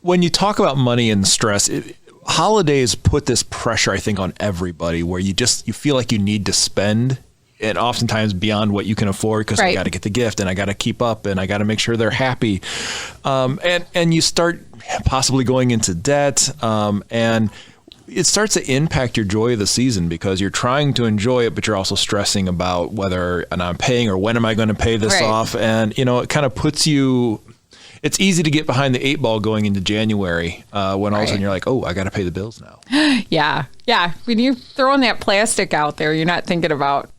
When you talk about money and stress, holidays put this pressure, I think, on everybody where you feel like you need to spend, and oftentimes beyond what you can afford because I got to get the gift and I got to keep up and I got to make sure they're happy. And you start possibly going into debt, and it starts to impact your joy of the season because you're trying to enjoy it, but you're also stressing about whether I'm paying or when am I going to pay this off. And, it kind of puts you, it's easy to get behind the 8 ball going into January when all of a sudden you're like, oh, I got to pay the bills now. Yeah. Yeah. When you're throwing that plastic out there, you're not thinking about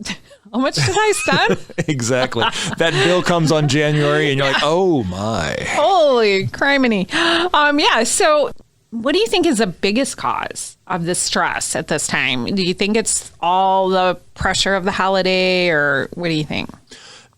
how much did I spend? Exactly. That bill comes on January and you're like, oh my. Holy criminy. Yeah. So what do you think is the biggest cause of the stress at this time? Do you think it's all the pressure of the holiday, or what do you think?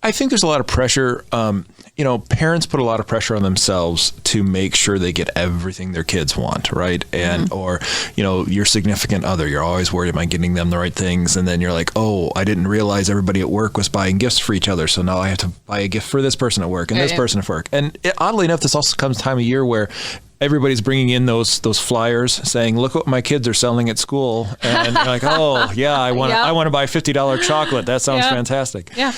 I think there's a lot of pressure. Parents put a lot of pressure on themselves to make sure they get everything their kids want, right? And, or, your significant other, you're always worried, am I getting them the right things? And then you're like, oh, I didn't realize everybody at work was buying gifts for each other. So now I have to buy a gift for this person at work and this person at work. And oddly enough, this also comes time of year where everybody's bringing in those flyers saying, look what my kids are selling at school. And you're like, oh, yeah, I want to buy $50 chocolate. That sounds fantastic. Yeah.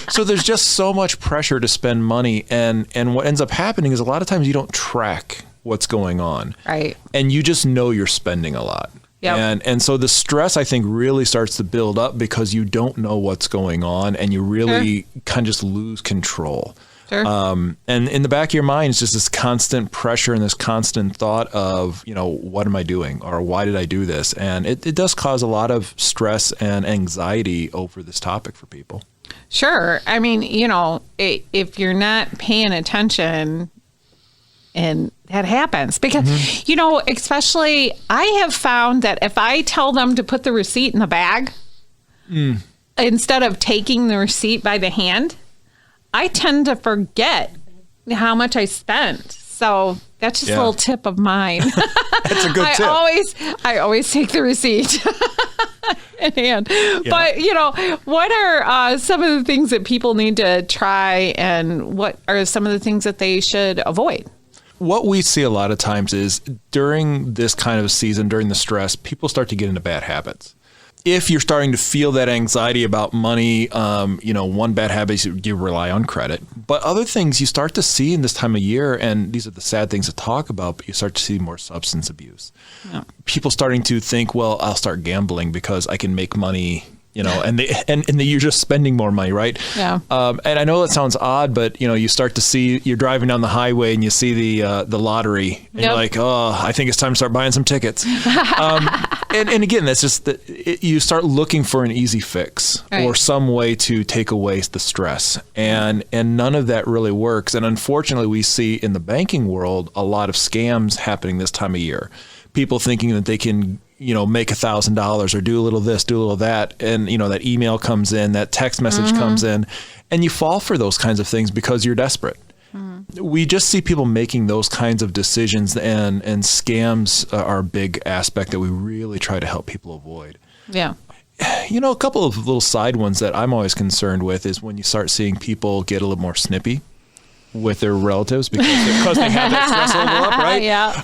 So there's just so much pressure to spend money. And what ends up happening is a lot of times you don't track what's going on. Right. And you just know you're spending a lot. Yep. And so the stress, I think, really starts to build up because you don't know what's going on and you really kind of just lose control. Sure. And in the back of your mind, it's just this constant pressure and this constant thought of, what am I doing or why did I do this? And it does cause a lot of stress and anxiety over this topic for people. Sure. I mean, if you're not paying attention, and that happens because, especially I have found that if I tell them to put the receipt in the bag instead of taking the receipt by the hand, I tend to forget how much I spent. So that's just a little tip of mine. That's a good tip. I always take the receipt in hand. Yeah. But, what are some of the things that people need to try, and what are some of the things that they should avoid? What we see a lot of times is during this kind of season, during the stress, people start to get into bad habits. If you're starting to feel that anxiety about money, one bad habit is you rely on credit. But other things you start to see in this time of year, and these are the sad things to talk about, but you start to see more substance abuse. Yeah. People starting to think, well, I'll start gambling because I can make money, and you're just spending more money, right? Yeah. And I know that sounds odd, but you start to see, you're driving down the highway and you see the lottery, and you're like, oh, I think it's time to start buying some tickets. And again, that's just you start looking for an easy fix or some way to take away the stress, and none of that really works. And unfortunately, we see in the banking world a lot of scams happening this time of year. People thinking that they can make $1,000 or do a little this, do a little that. And, that email comes in, that text message comes in, and you fall for those kinds of things because you're desperate. We just see people making those kinds of decisions, and scams are a big aspect that we really try to help people avoid. Yeah. A couple of little side ones that I'm always concerned with is when you start seeing people get a little more snippy with their relatives because they have that stress level up, right? Yeah.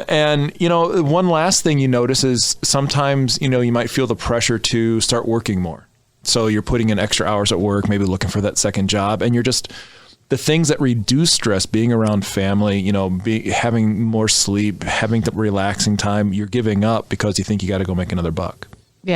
And, one last thing you notice is sometimes, you might feel the pressure to start working more. So you're putting in extra hours at work, maybe looking for that second job, and you're just, the things that reduce stress, being around family, having more sleep, having the relaxing time, you're giving up because you think you got to go make another buck.